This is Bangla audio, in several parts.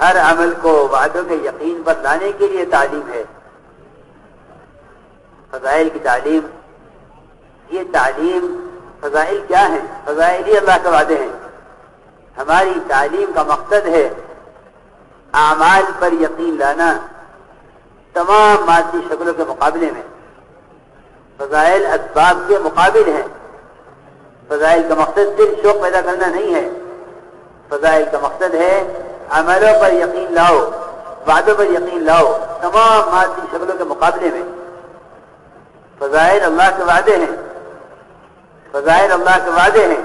ہر عمل کو وعدوں کے یقین پر لانے کے لیے تعلیم ہے۔ فضائل کی تعلیم، یہ تعلیم فضائل کیا ہیں؟ فضائل ہی اللہ کے وعدے ہیں۔ ہماری تعلیم کا مقصد ہے اعمال پر یقین لانا تمام مادی شکلوں کے مقابلے میں۔ فضائل اسباب کے مقابل ہیں۔ فضائل کا مقصد صرف شوق پیدا کرنا نہیں ہے، فضائل کا مقصد ہے عملوں پر یقین لاؤ، وعدوں پر یقین لاؤ تمام مادی شکلوں کے مقابلے میں۔ فضائل اللہ کے وعدے ہیں، فضائل اللہ کے وعدے ہیں،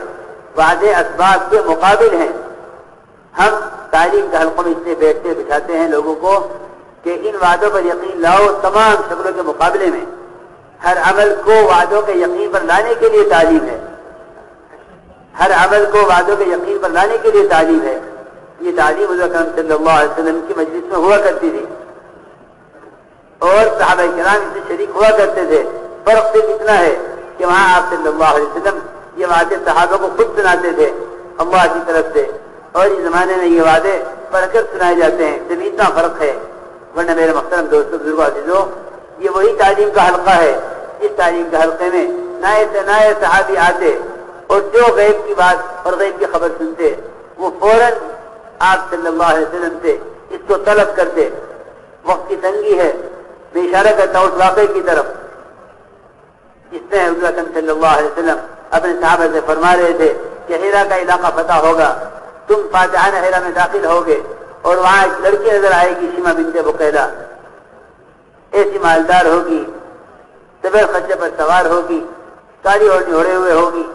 وعدے اسباب کے مقابل ہیں۔ ہم تعلیم کے حلقوں میں اس لیے بیٹھتے بٹھاتے ہیں لوگوں کو کہ ان وعدوں پر یقین لاؤ تمام شکلوں کے مقابلے میں۔ ہر عمل کو وعدوں کے یقین پر لانے کے لیے تعلیم ہے، ہر عمل کو وعدوں کے یقین پر لانے کے لیے تعلیم ہے۔ یہ تعلیم حضور اکرم صلی اللہ علیہ وسلم کی مجلس میں ہوا کرتی تھی اور صحابہ کرام اس سے شریک ہوا کرتے تھے۔ فرق صرف اتنا ہے کہ وہاں آپ صلی اللہ علیہ وسلم یہ وعدے صحابہ کو خود سناتے تھے اللہ کی طرف سے، اور اس زمانے میں یہ وعدے پڑھ کر سنائے جاتے ہیں۔ صرف اتنا فرق ہے، ورنہ میرے محترم دوستوں بزرگوں عزیزوں، یہ وہی تعلیم کا حلقہ ہے جس تعلیم کے حلقے میں نئے سے نئے صحابی آتے اور جو غیب کی بات اور غیب کی خبر سنتے وہ فوراً آپ صلی اللہ علیہ وسلم سے اس کو طلب کرتے۔ وقت کی تنگی ہے، میں اشارہ کرتا ہوں اس واقعے کی طرف جس میں حضور اکرم صلی اللہ علیہ وسلم اپنے صحابہ سے فرما رہے تھے کہ ہیرا کا علاقہ فتح ہوگا، تم فاتحان ہیرا میں داخل ہوگے اور وہاں ایک لڑکی نظر آئے گی شیما بنت بقیلہ، ایسی مالدار ہوگی، سبیر خچے پر سوار ہوگی، کالی اوڑھنی اوڑھے ہوئے ہوگی۔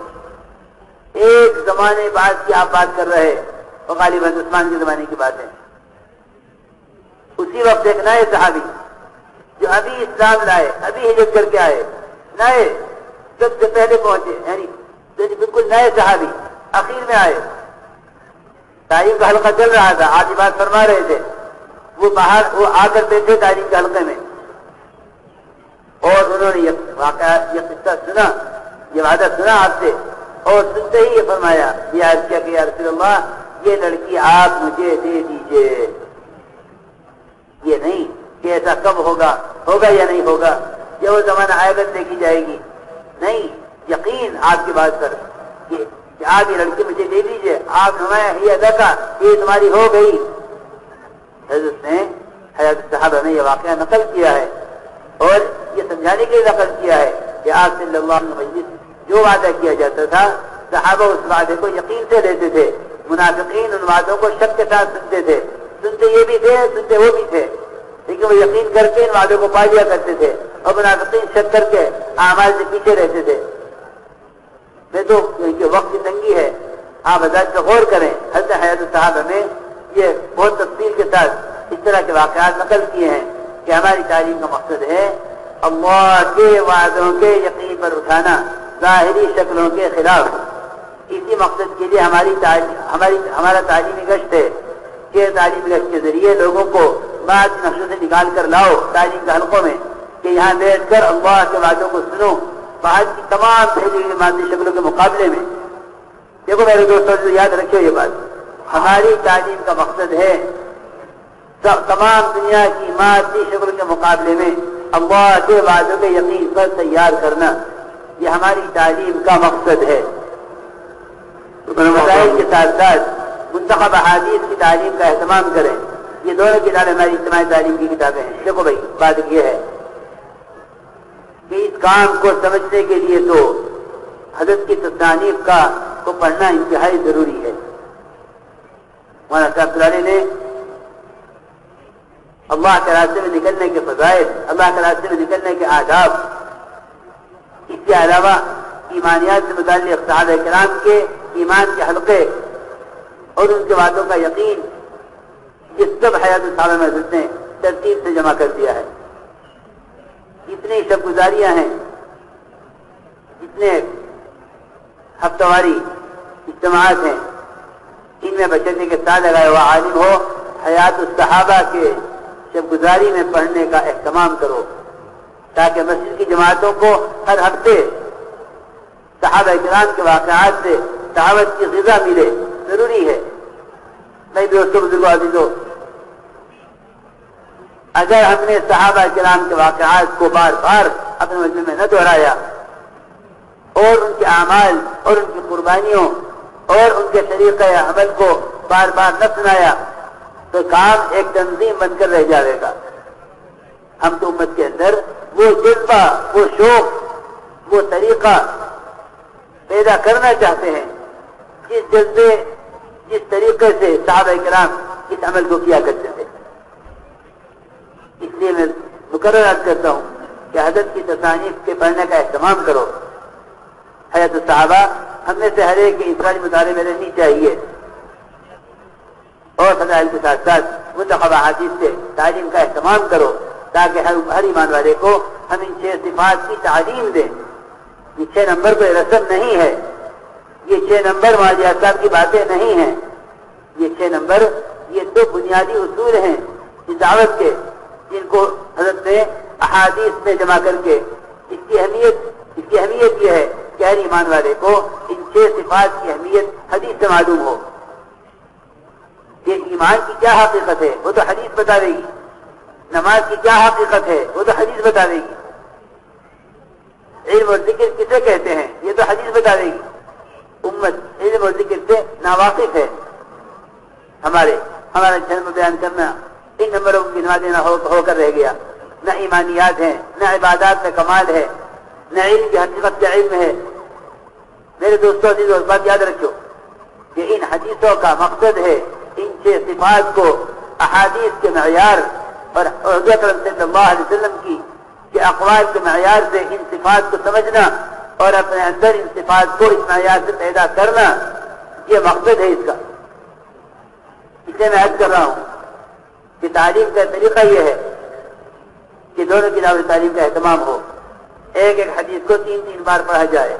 ایک زمانے بعد کی آپ بات کر رہے، اور غالباً عثمان کے زمانے کی بات ہے۔ اسی وقت ایک نئے صحابی جو ابھی اسلام لائے، ابھی ہجرت کر کے آئے، نئے سب سے پہلے پہنچے، یعنی بالکل نئے صحابی اخیر میں آئے، تعلیم کا حلقہ چل رہا تھا، آج بات فرما رہے تھے، وہ باہر وہ آ کر بیٹھے تعلیم کے حلقے میں، اور انہوں نے یہ قصہ سنا، یہ وعدہ سنا آپ سے، اور سنتے ہی یہ فرمایا، یہ عرض کیا کہ یا رسول اللہ یہ لڑکی آپ مجھے دے دیجئے۔ یہ نہیں کہ ایسا کب ہوگا، ہوگا یا نہیں ہوگا، یہ وہ زمانہ آئے گا دیکھی جائے گی، نہیں، یقین آپ کی بات پر کہ آپ یہ لڑکی مجھے دے دیجئے، آپ نمایا ہی ادا کا یہ تمہاری ہو گئی۔ حضرت نے حیات صحابہ میں یہ واقعہ نقل کیا ہے اور یہ سمجھانے کے لیے نقل کیا ہے کہ آپ صلی اللہ علیہ وسلم جو وعدہ کیا جاتا تھا صحابہ اس وعدے کو یقین سے لیتے تھے، منافقین ان وعدوں کو شک کے ساتھ سنتے تھے، سنتے یہ بھی تھے سنتے وہ بھی تھے، لیکن وہ یقین کر کے ان وعدوں کو پا لیا کرتے تھے، اور منافقین شک کر کے اعمال سے پیچھے رہتے تھے۔ میں تو وقت کی تنگی ہے، آپ حضرات پہ غور کریں، حضرت حیات صحابہ میں یہ بہت تفصیل کے ساتھ اس طرح کے واقعات نقل کیے ہیں کہ ہماری تعلیم کا مقصد ہے اللہ کے وعدوں کے یقین پر اٹھانا ظاہری شکلوں کے خلاف۔ اسی مقصد کے لیے ہمارا تعلیمی گشت ہے کہ تعلیمی گشت کے ذریعے لوگوں کو بعض نقشوں سے نکال کر لاؤ تعلیم کے حلقوں میں کہ یہاں بیٹھ کر اللہ کے وعدوں کو سنو باہر کی تمام پھیلی ہوئی مادی شکلوں کے مقابلے میں۔ دیکھو میرے دوستوں یاد رکھو یہ بات، ہماری تعلیم کا مقصد ہے تمام دنیا کی مادی شکل کے مقابلے میں اللہ کے وعدوں کے یقین پر تیار کرنا، یہ ہماری تعلیم کا مقصد ہے۔ مسائل کے ساتھ ساتھ منتخب احادیث کی تعلیم کا اہتمام کریں، یہ دونوں کتابیں ہماری اجتماعی تعلیم کی کتابیں ہیں۔ دیکھو بھائی بات یہ ہے کہ اس کام کو سمجھنے کے لیے تو حضرت کی تصانیف کو پڑھنا انتہائی ضروری ہے۔ مولانا صاحب سلالے نے اللہ کے راستے میں نکلنے کے فضائل، اللہ کے راستے میں نکلنے کے آداب، اس کے علاوہ ایمانیات سے متعلق صحابہ کرام کے ایمان کے حلقے اور ان کے وعدوں کا یقین، یہ سب حیات صحابہ میں حضرت نے ترتیب سے جمع کر دیا ہے۔ جتنی شب گزاریاں ہیں، جتنے ہفتہ واری اجتماعات ہیں، ان میں بچنے کے ساتھ لگایا ہوا عالم ہو، حیات الصحابہ کے شب گزاری میں پڑھنے کا اہتمام کرو تاکہ مسجد کی جماعتوں کو ہر ہفتے صحابہ کرام کے واقعات سے دعوت کی غذا ملے۔ ضروری ہے۔ میں دوستوں بزرگوں عزیزوں، اگر ہم نے صحابہ کرام کے واقعات کو بار بار اپنے مجمع میں نہ دہرایا اور ان کے اعمال اور ان کی قربانیوں اور ان کے طریقہ عمل کو بار بار نہ سنایا تو کام ایک تنظیم بن کر رہ جائے گا. ہم تو امت کے اندر وہ جذبہ، وہ شوق، وہ طریقہ پیدا کرنا چاہتے ہیں جس جذبے، جس طریقے سے صحابہ کرام اس عمل کو کیا کرتے تھے. اس لیے میں مقرر عرض کرتا ہوں کہ حضرت کی تصانیف کے پڑھنے کا اہتمام کرو. حیات الصحابہ ہم میں سے ہر ایک کے انفرادی مطالعے میں رہنی چاہیے اور فضائل کے ساتھ ساتھ منتخبہ احادیث سے تعلیم کا اہتمام کرو تاکہ ہر ایمان والے کو ہم ان 6 صفات کی تعلیم دیں. یہ 6 نمبر کوئی رسم نہیں ہے، یہ 6 نمبر معاذ صاحب کی باتیں نہیں ہیں. یہ 6 نمبر یہ 2 بنیادی اصول ہیں اس دعوت کے، جن کو حضرت نے احادیث میں جمع کر کے اس کی اہمیت یہ ہے کہ ہر ایمان والے کو ان 6 صفات کی اہمیت حدیث سے معلوم ہو. کہ ایمان کی کیا حقیقت ہے وہ تو حدیث بتا دے گی، نماز کی کیا حقیقت ہے وہ تو حدیث بتا دے گی، علم اور ذکر کسے کہتے ہیں یہ تو حدیث بتا دے گی. امت علم اور ذکر سے ناواقف ہے. ہمارا جنم بیان کرنا ان نمبروں کو گنوا دینا ہو کر رہ گیا. نہ ایمانیات ہیں، نہ عبادات میں کمال ہے، نہ علم کی حقیقت کا علم ہے. میرے دوستوں عزیزوں، اس بات یاد رکھو کہ ان حدیثوں کا مقصد ہے ان 6 صفات کو احادیث کے معیار اور حضور اکرم صلی اللہ علیہ وسلم کی کہ اقوال کے معیار سے ان صفات کو سمجھنا اور اپنے اندر ان صفات کو اس معیار سے پیدا کرنا، یہ مقصد ہے اس کا. اسے میں عرض کر رہا ہوں کہ تعلیم کا طریقہ یہ ہے کہ دونوں کتابوں تعلیم کا اہتمام ہو. ایک حدیث کو 3 بار پڑھا جائے.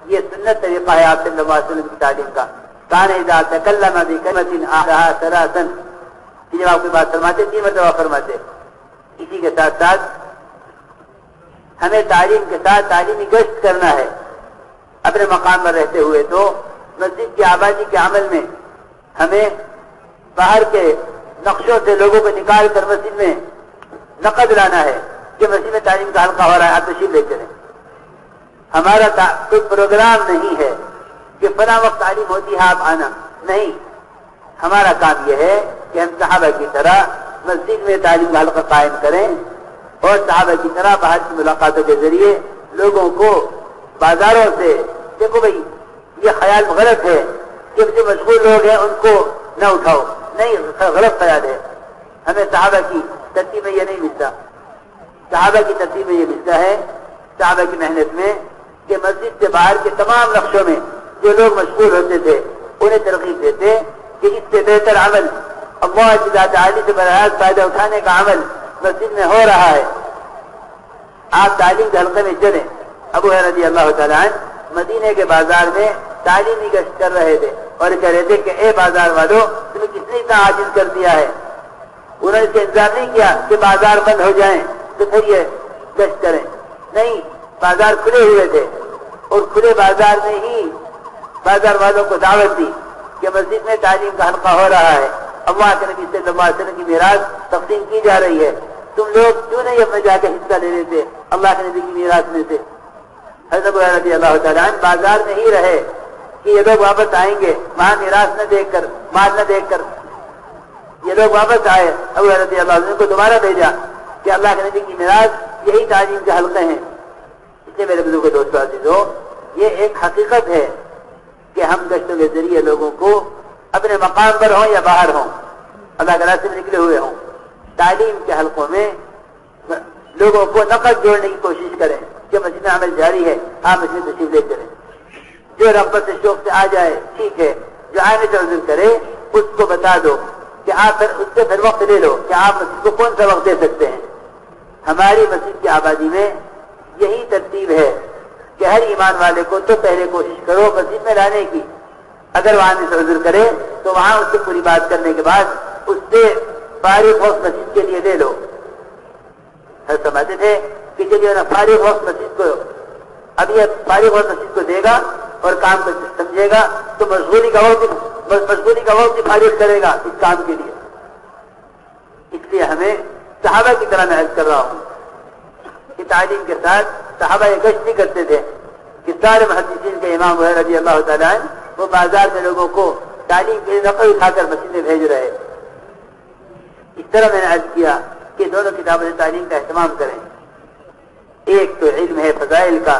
یہ سنت طریقہ ہے آپ صلی اللہ علیہ وسلم کی تعلیم کا. کان اذا تکلم بکلمۃ اعادها ثلاثا، جب آپ کی بات فرماتے 3 مرتبہ فرماتے. اسی کے ساتھ ساتھ ہمیں تعلیم کے ساتھ تعلیمی گشت کرنا ہے. اپنے مقام پر رہتے ہوئے تو مسجد کی آبادی کے عمل میں ہمیں باہر کے نقشوں سے لوگوں کو نکال کر مسجد میں نقد لانا ہے کہ مسجد میں تعلیم کا حلقہ ہو رہا ہے، آپ تشریف لے چلیں. ہمارا کوئی پروگرام نہیں ہے کہ فلاں وقت تعلیم ہوتی ہے آپ آنا، نہیں. ہمارا کام یہ ہے کہ ہم صحابہ کی طرح مسجد میں تعلیم کا حلقہ قائم کریں اور صحابہ کی طرح باہر کی ملاقاتوں کے ذریعے لوگوں کو بازاروں سے، دیکھو بھائی یہ خیال غلط ہے کہ جو مشغول لوگ ہیں ان کو نہ اٹھاؤ، نہیں، غلط خیال ہے. ہمیں صحابہ کی ترتیب میں یہ نہیں ملتا. صحابہ کی ترتیب میں یہ ملتا ہے صحابہ کی محنت میں کہ مسجد سے باہر کے تمام نقشوں میں جو لوگ مشغول ہوتے تھے انہیں ترغیب دیتے کہ اس سے بہتر عمل، اللہ کی ذات عالی سے براہ راست فائدہ اٹھانے کا عمل مسجد میں ہو رہا ہے. آپ تعلیم کے حلقے میں چلیں. ابو ہریرہ رضی اللہ تعالیٰ عنہ مدینے کے بازار میں تعلیمی گشت کر رہے تھے اور کہہ رہے تھے کہ اے بازار والوں، تمہیں کس نے اتنا عاجز کر دیا ہے. انہوں نے اس کا انتظار نہیں کیا کہ بازار بند ہو جائیں تو پھر یہ گشت کریں، نہیں، بازار کھلے ہوئے تھے اور کھلے بازار میں ہی بازار والوں کو دعوت دی کہ مسجد میں تعلیم کا حلقہ ہو رہا ہے، اللہ کے نبی صلی اللہ علیہ وسلم کی میراث تقسیم کی جا رہی ہے، تم لوگ کیوں نہیں اپنے جا کے حصہ لے لیتے اللہ کے نبی کی میراث میں سے. حضرت ابو ہریرہ رضی اللہ تعالیٰ عنہ بازار میں ہی رہے کہ یہ لوگ واپس آئیں گے وہاں میراث نہ دیکھ کر، مال نہ دیکھ کر. یہ لوگ واپس آئے، ابو ہریرہ رضی اللہ عنہ کو دوبارہ بھیجا کہ اللہ کے نبی کی میراث یہی تعلیم کے حلقے ہیں. اس لیے میرے بزرگ دوستو عزیزو، یہ ایک حقیقت ہے کہ ہم گشتوں کے ذریعے لوگوں کو اپنے مقام پر ہوں یا باہر ہوں، اللہ کے راستے میں نکلے ہوئے ہوں، تعلیم کے حلقوں میں لوگوں کو نقد جوڑنے کی کوشش کریں کہ مسجد میں عمل جاری ہے، آپ مسجد تشریف لے چلیں. جو رغبت سے شوق سے آ جائے ٹھیک ہے، جو آنے سے عذر کرے اس کو بتا دو کہ آپ پھر اس سے پھر وقت لے لو کہ آپ مسجد کو کون سا وقت دے سکتے ہیں. ہماری مسجد کی آبادی میں یہی ترتیب ہے کہ ہر ایمان والے کو تو پہلے کوشش کرو مسجد میں لانے کی. اگر وہاں سے عذر کرے تو وہاں اس سے پوری بات کرنے کے بعد اس سے فارغ وقت مسجد کے لیے لے لو. ہر سمجھتے تھے کہ چلیے نا فارغ وقت مسجد کو، اب یہ فارغ وقت مسجد کو دے گا اور کام کو سمجھے گا تو مشغولی کا وقت فارغ کرے گا اس کام کے لیے. اس لیے ہمیں صحابہ کی طرح میں عرض کر رہا ہوں کہ تعلیم کے ساتھ صحابہ یہ گشت نہیں کرتے تھے کہ سارے محدثین کے امام ہوئے رضی اللہ تعالیٰ عنہ وہ بازار میں لوگوں کو تعلیم کے نقل اٹھا کر مسجد میں بھیج رہے. اس طرح میں نے عرض کیا کہ دونوں کتابوں سے تعلیم کا اہتمام کریں. ایک تو علم ہے فضائل کا،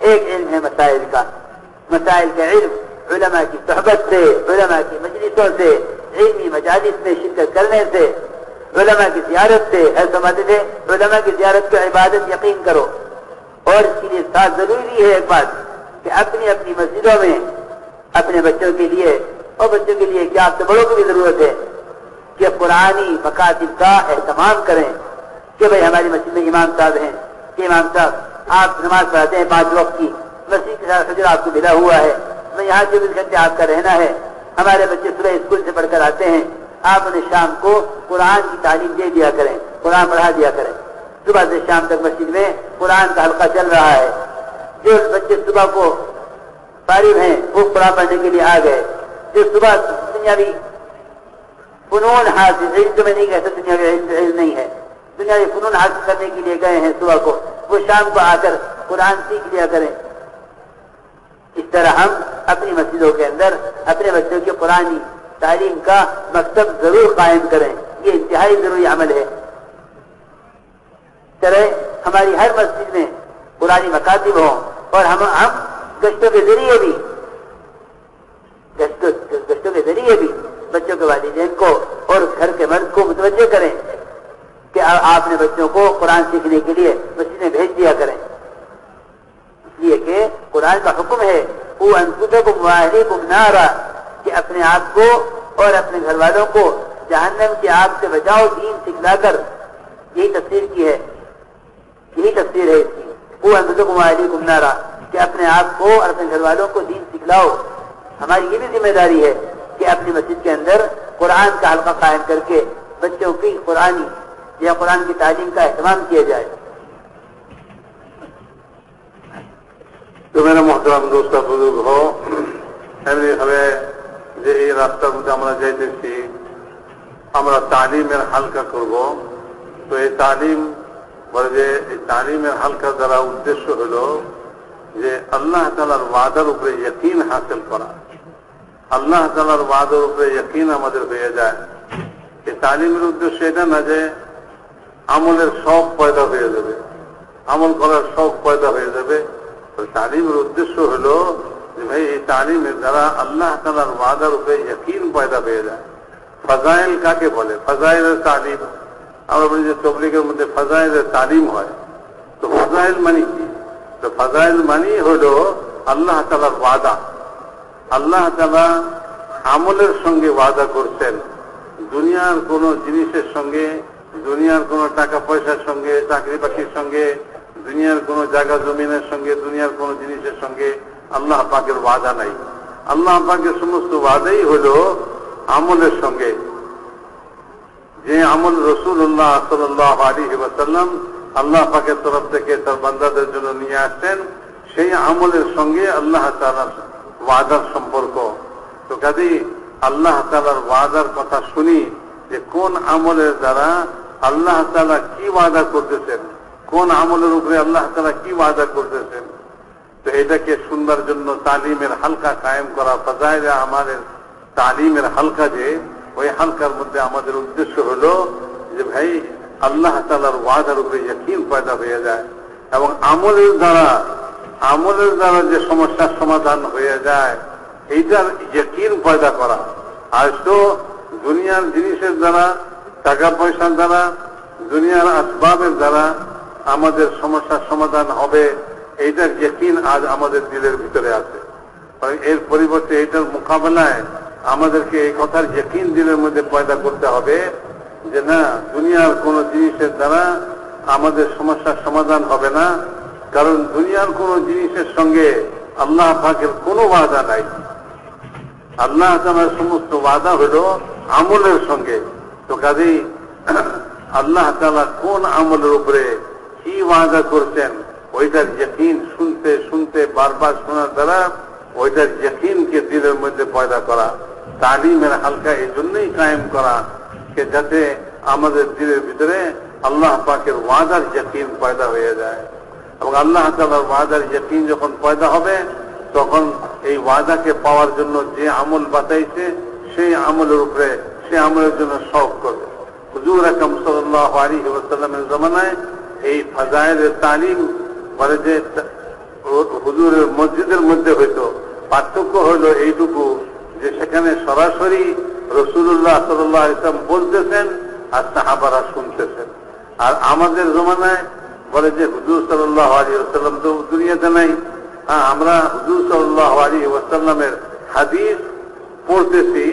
ایک علم ہے مسائل کا. مسائل کا علم علماء کی صحبت سے، علماء کی مجلسوں سے، علمی مجالس میں شرکت کرنے سے، علماء کی زیارت سے. سمجھتے تھے علماء کی زیارت کو عبادت یقین کرو. اور اس کے لیے ساتھ ضروری ہے ایک بات کہ اپنی اپنی مسجدوں میں اپنے بچوں کے لیے اور بچوں کے لیے کیا آپ سے بڑوں کی بھی ضرورت ہے کہ قرآنی مکاتب کا اہتمام کریں. کہ بھئی ہماری مسجد میں امام صاحب ہیں کہ امام صاحب آپ نماز پڑھاتے ہیں 5 وقت کی، مسجد کے ساتھ حجر آپ کو ملا ہوا ہے، میں یہاں 24 گھنٹے آپ کا رہنا ہے. ہمارے بچے صبح اسکول سے پڑھ کر آتے ہیں، آپ انہیں شام کو قرآن کی تعلیم دے دیا کریں، قرآن پڑھا دیا کریں. صبح سے شام تک مسجد میں قرآن کا حلقہ چل رہا ہے. جو بچے صبح کو فارغ ہیں وہ قرآن پڑھنے کے لیے آ گئے. جو صبح دنیاوی فنون حاصل، علم تو میں نہیں کہتا دنیاوی علم نہیں ہے، دنیاوی فنون حاصل کرنے کے لیے گئے ہیں صبح کو، وہ شام کو آ کر قرآن سیکھ لیا کریں. اس طرح ہم اپنی مسجدوں کے اندر اپنے بچوں کی قرآنی تعلیم کا مکتب ضرور قائم کریں. یہ انتہائی ضروری عمل ہے. طرح ہماری ہر مسجد میں قرآنی مکاتب ہوں اور ہم گشتوں کے ذریعے بھی بچوں کے والدین کو اور گھر کے مرد کو متوجہ کریں کہ آپ نے بچوں کو قرآن سیکھنے کے لیے مسجد میں بھیج دیا کریں. اس لیے کہ قرآن کا حکم ہے وہ انفسکم واہلیکم نارا، کہ اپنے آپ کو اور اپنے گھر والوں کو جہنم کی آگ سے بچاؤ دین سکھلا کر. یہی تفسیر کی ہے، یہی تفسیر ہے اس کی. وہ انفسکم واہلیکم نارا، کہ اپنے آپ کو اور اپنے گھر والوں کو دین سکھلاؤ. ہماری یہ بھی ذمہ داری ہے کہ اپنی مسجد کے اندر قرآن کا حلقہ قائم کر کے بچوں کی قرآن کی تعلیم کا اہتمام کیا جائے. تو میرا محترم دوست بزرگ ہو، এমনি ভাবে যে এই রাস্তার মধ্যে আমরা যাইতেছি, আমরা তালিমের হালকা করব। তো এই তালিম বলে যে এই তালিমের হালকা দ্বারা উদ্দেশ্য হলো যে আল্লাহ তাআলার ওয়াদার উপরে ইয়াকিন হাসিল করা। আল্লাহ তাআলার ওয়াদার উপরে ইয়াকিন আমাদের হয়ে যায়। এই তালিমের উদ্দেশ্য এটা না যে আমলের শখ পয়দা হয়ে যাবে, আমল করার শখ পয়দা হয়ে যাবে। তালিমের উদ্দেশ্য হলো যে ভাই এই তালিমের দ্বারা আল্লাহ তাআলার ওয়াদার উপরে ইয়াকিন পয়দা হয়ে যায়। ফাজাইল কাকে বলে? ফাজাইলের তালিম। আমরা বলি যে তাবলীগের মধ্যে ফাজাইলের তালিম হয়। তো ফাজাইল মানে কি? তো ফাজাইল মানে হলো আল্লাহ তাআলার ওয়াদা। আল্লাহ তাআলা আমলের সঙ্গে ওয়াদা করছেন, দুনিয়ার কোন জিনিসের সঙ্গে, দুনিয়ার কোন টাকা পয়সার সঙ্গে, চাকরি বাকরির সঙ্গে, দুনিয়ার কোন জায়গা জমিনের সঙ্গে, দুনিয়ার কোন জিনিসের সঙ্গে আল্লাহ পাকের ওয়াদা নাই। আল্লাহ পাকের সমস্ত ওয়াদাই হলো আমলের সঙ্গে। যে আমল রাসূলুল্লাহ সাল্লাল্লাহু আলাইহি ওয়াসাল্লাম আল্লাহ পাকের তরফ থেকে তার বান্দাদের জন্য নিয়ে আসছেন, সেই আমলের সঙ্গে আল্লাহ তাআলার ওয়াদার সম্পর্ক। তো কাজেই আল্লাহ তাআলার ওয়াদার কথা শুনি যে কোন আমলের দ্বারা আল্লাহ তাআলা কি ওয়াদা করতেছেন, কোন আমলের উপরে আল্লাহ তাআলা কি ওয়াদা করতেছেন। তো এটাকে শুনবার জন্য তালিমের হালকা কায়েম করা, ফাজাইলে আমাদের তালিমের হালকা, যে ওই হালকার মধ্যে আমাদের উদ্দেশ্য হলো যে ভাই আল্লাহ তাআলার ওয়াদার উপরে ইয়াকিন পয়দা হয়ে যায় এবং আমলের দ্বারা যে সমস্যার সমাধান হয়ে যায় এইটার ইয়াকিন পয়দা করা। আজ তো দুনিয়ার জিনিসের দ্বারা, টাকা পয়সার দ্বারা, দুনিয়ার আসবাবের দ্বারা আমাদের সমস্যার সমাধান হবে, এইটার ইয়াকিন আজ আমাদের দিলের ভিতরে আছে। এর পরিবর্তে এইটার মোকাবেলায় আমাদেরকে এই কথার ইয়াকিন দিলের মধ্যে পয়দা করতে হবে যে না, দুনিয়ার কোন জিনিসের দ্বারা আমাদের সমস্যার সমাধান হবে না, কারণ দুনিয়ার কোন জিনিসের সঙ্গে আল্লাহ পাকের কোনো ওয়াদা নাই। আল্লাহ তাআলার সমস্ত ওয়াদা হলো আমলের সঙ্গে। তো কাজেই আল্লাহ তাআলা কোন আমলের উপরে কি ওয়াদা করছেন ওইটার ইয়াকিন শুনতে শুনতে বারবার শোনার দ্বারা ওইটার ইয়াকিনকে দিলের মধ্যে পয়দা করা। তালিমের হালকা এই জন্যই কায়েম করা যাতে আমাদের দিলের ভিতরে আল্লাহ পাকের ওয়াদার ইয়াকিন পয়দা হয়ে যায়। এবং আল্লাহ তাআলার ওয়াদার ইয়াকিন যখন পয়দা হবে, তখন এই ওয়াদাকে পাওয়ার জন্য যে আমল বাতাইছে সেই আমলের উপরে, সে আমলের জন্য শখ করবে। হুজুর আকরাম সাল্লাল্লাহু আলাইহি ওয়াসাল্লামের জামানায় এই ফাজাইলের তালিম বলে যে হুজুরের মসজিদের মধ্যে হইতো। পার্থক্য হলো এইটুকু যে সেখানে সরাসরি রাসূলুল্লাহ সাল্লাল্লাহু আলাইহি ওয়াসাল্লাম বলতেছেন আর সাহাবারা শুনতেছেন। আর আমাদের জমানায় বলে যে হুজুর সাল্লাল্লাহু আলাইহি ওয়াসাল্লাম তো দুনিয়াতে নাই, আমরা হুজুর সাল্লাল্লাহু আলাইহি ওয়াসাল্লামের হাদিস পড়তেছি,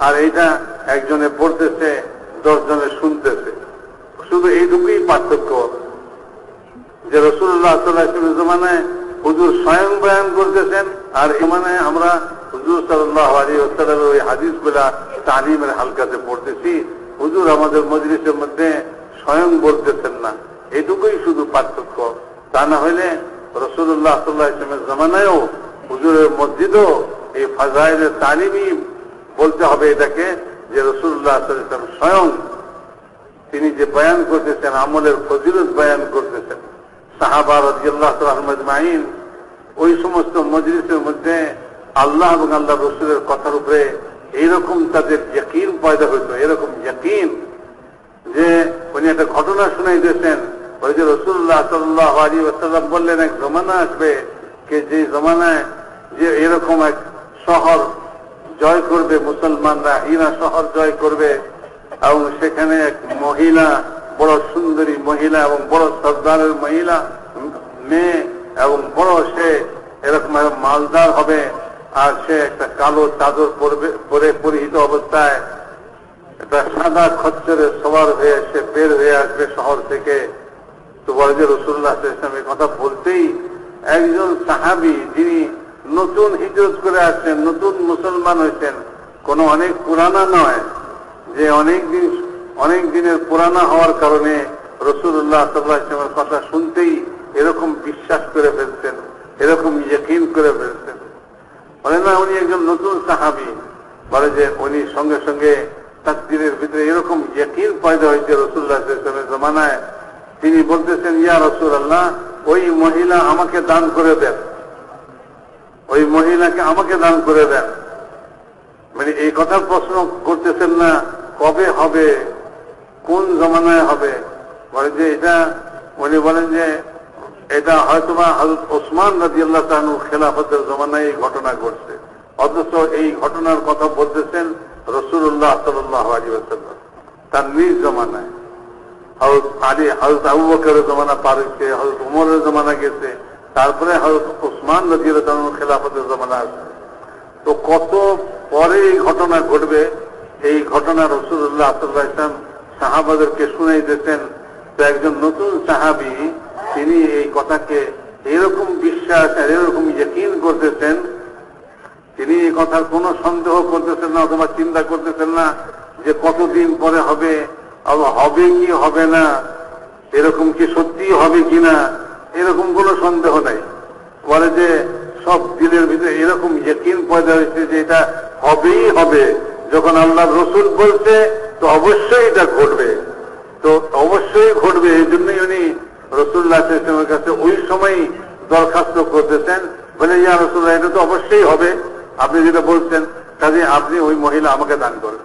আর এইটা একজনে পড়তেছে, 10 জনে শুনতেছে। শুধু এইটুকুই পার্থক্য যে রাসূলুল্লাহ সাল্লাল্লাহু আলাইহি ওয়াসাল্লামের জমানায় হুজুর স্বয়ং বয়ান করতেছেন, আর এই মানে আমরা হুজুর সাল্লাল্লাহু আলাইহি ওয়াসাল্লামের ওই হাদিসগুলা তালিমের হালকাতে পড়তেছি। হুজুর আমাদের মজলিসের মধ্যে স্বয়ং বলতেছেন না, এইটুকুই শুধু পার্থক্য। তা না হইলে রাসূলুল্লাহ সাল্লাল্লাহু আলাইহি ওয়াসাল্লামের জামানায়ও হুজুরের মসজিদও এই ফাজাইলের তালিমই বলতে হবে এটাকে, যে রাসূলুল্লাহ সাল্লাল্লাহু আলাইহি ওয়াসাল্লাম স্বয়ং তিনি যে বয়ান করতেছেন, আমলের ফজিলত বয়ান করতেছেন। সাহাবা রাদিয়াল্লাহু তাআলা আনহুম আজমাইন ওই সমস্ত মজলিসের মধ্যে আল্লাহ এবং আল্লাহ রাসূলের কথার উপরে এইরকম তাদের ইয়াকিন পয়দা হইতো, এরকম ইয়াকিন যে উনি একটা ঘটনা শুনাইতেছেন। ওই যে রাসূলুল্লাহ সাল্লাল্লাহু আলাইহি ওয়াসাল্লাম বললেন, এক জমানা আসবে যে জমানায় যে এরকম এক শহর জয় করবে মুসলমানরা, হিরা শহর জয় করবে, এবং সেখানে এক মহিলা, বড় সুন্দরী মহিলা এবং বড় সর্দারের মহিলা মেয়ে, এবং বড় সে এরকম মালদার হবে, আর সে একটা কালো চাদর পরে পরিহিত অবস্থায় একটা সাদা খচ্চরে সবার হয়ে সে বের হয়ে আসবে শহর থেকে। তো বলে যে রাসূলুল্লাহ সাল্লাল্লাহু আলাইহি ওয়াসাল্লাম কথা বলতেই একজন সাহাবী, যিনি নতুন হিজরত করে আসছেন, নতুন মুসলমান হয়েছেন, কোনো অনেক পুরানা নয়, যে অনেক দিনের পুরানা হওয়ার কারণে রাসূলুল্লাহ সাল্লাল্লাহু আলাইহি ওয়াসাল্লামের কথা শুনতেই এরকম বিশ্বাস করে ফেলছেন, এরকম ইয়াকিন করে ফেলছেন। বলে না, উনি একজন নতুন সাহাবী। বলে যে উনি সঙ্গে সঙ্গে তার দিলের ভিতরে এরকম ইয়াকিন পয়দা হয়েছে রাসূলুল্লাহ সাল্লাল্লাহু আলাইহি ওয়াসাল্লামের জমানায়, তিনি বলতেছেন, ইয়া রাসূলুল্লাহ, ওই মহিলা আমাকে দান করে দেন, ওই মহিলাকে আমাকে দান করে দেন। মানে এই কথা প্রশ্ন করতেছেন না কবে হবে, কোন জমানায় হবে। বলে যে এটা, উনি বলেন যে এটা হয়তোবা হযরত ওসমান রাদিয়াল্লাহু তাআলা আনহু খেলাফতের জমানায় এই ঘটনা ঘটছে, অথচ এই ঘটনার কথা বলতেছেন রাসূলুল্লাহ সাল্লাল্লাহু আলাইহি ওয়াসাল্লাম তার নিজ জমানায়। হযরত আলী, হযরত আবু বকরের জমানা পার হয়েছে, হযরত ওমরের জমানা গেছে, তারপরে হযরত ওসমান রাদিয়াল্লাহু তাআলা আনহু খেলাফতের জমানা আছে। তো কত পরে এই ঘটনা ঘটবে, এই ঘটনা রাসূলুল্লাহ সাল্লাল্লাহু আলাইহি ওয়াসাল্লাম সাহাবাদেরকে শুনাইতেছেন। তো একজন নতুন সাহাবী, তিনি এই কথাকে এরকম বিশ্বাস আর এরকম ইয়াকিন করতেছেন, তিনি এই কথার কোনো সন্দেহ করতেছেন না অথবা চিন্তা করতেছেন না যে কতদিন পরে হবে, হবে কি হবে না, এরকম কি সত্যি হবে কিনা, এরকম কোনো সন্দেহ নাই। বলে যে সব দিলের ভিতরে এরকম ইয়াকিন পয়দা হয়েছে যে এটা হবেই হবে। যখন আল্লাহর রাসূল বলছে তো অবশ্যই এটা ঘটবে, তো অবশ্যই ঘটবে। এই জন্যই উনি রাসূলুল্লাহ সাল্লাল্লাহু আলাইহি ওয়াসাল্লামের কাছে ওই সময় দরখাস্ত করতেছেন, বলে ইয়া রাসূলুল্লাহ, এটা তো অবশ্যই হবে, আপনি যেটা বলছেন, কাজে আপনি ওই মহিলা আমাকে দান করেন।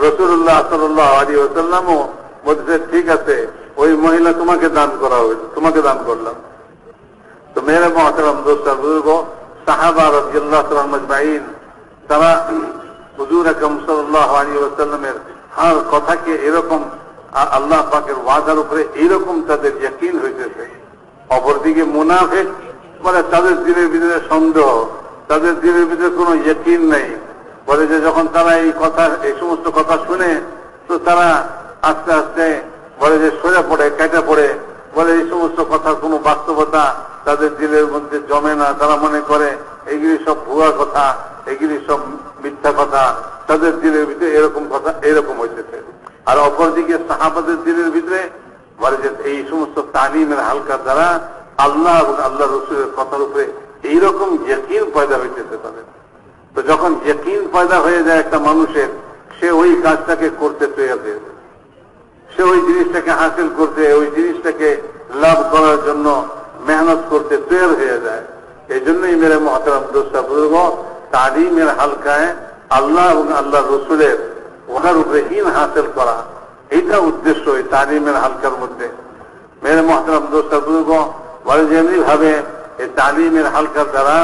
রাসূলুল্লাহ সাল্লাল্লাহু আলাইহি ওয়াসাল্লামও বলতেছে, ঠিক আছে, ওই মহিলা তোমাকে দান করা হবে, তোমাকে দান করলাম। তো মেরে মুহতারাম দোস্ত বুজুর্গ, সাহাবা রাদিয়াল্লাহু তাআলা আজমাইন, তারা হুজুর আকরাম সাল্লাল্লাহু আলাইহি ওয়াসাল্লামের হর কথাকে এরকম আল্লাহ পাকের ওয়াদার উপরে এইরকম তাদের ইয়াকিন হইতেছে। অপরদিকে মুনাফিক বলে তাদের দিলের ভিতরে সন্দেহ, তাদের দিলের ভিতরে কোনো ইয়াকিন নেই। বলে যে যখন তারা এই সমস্ত কথা শুনে, তো তারা আস্তে আস্তে বলে যে সরে পড়ে, কেটে পড়ে। বলে এই সমস্ত কথার কোনো বাস্তবতা তাদের দিলের মধ্যে জমে না, তারা মনে করে এগুলি সব ভুয়া কথা, এগুলি সব মিথ্যা কথা, তাদের দিলের ভিতরে এরকম কথা এরকম হইতেছে। আর অপরদিকে সাহাবাদের দিলের ভিতরে বলে যে এই সমস্ত তালিমের হালকা দ্বারা আল্লাহ এবং আল্লাহ রাসূলের কথার উপরে এইরকম ইয়াকিন পয়দা হইতেছে তাদের। তো যখন ইয়াকিন পয়দা হয়ে যায় একটা মানুষের, সে ওই কাজটাকে করতে পেরেছে। সে ওই জিনিসটাকে হাসিল করতে, ওই জিনিসটাকে লাভ করার জন্য মেহনত করতে তৈরি হয়ে যায়। এই জন্যই মেরে মহতারাম দোস্তা বুজুর্গ, তালিমের হালকায় আল্লাহ এবং আল্লাহ রসুলের ওনার উপরে ইন হাসিল করা, এইটা উদ্দেশ্য এই তালিমের হালকার মধ্যে। মেরে মহতারাম দোস্তা বুজুর্গ, বলে যেমনি ভাবে এই তালিমের হালকার দ্বারা,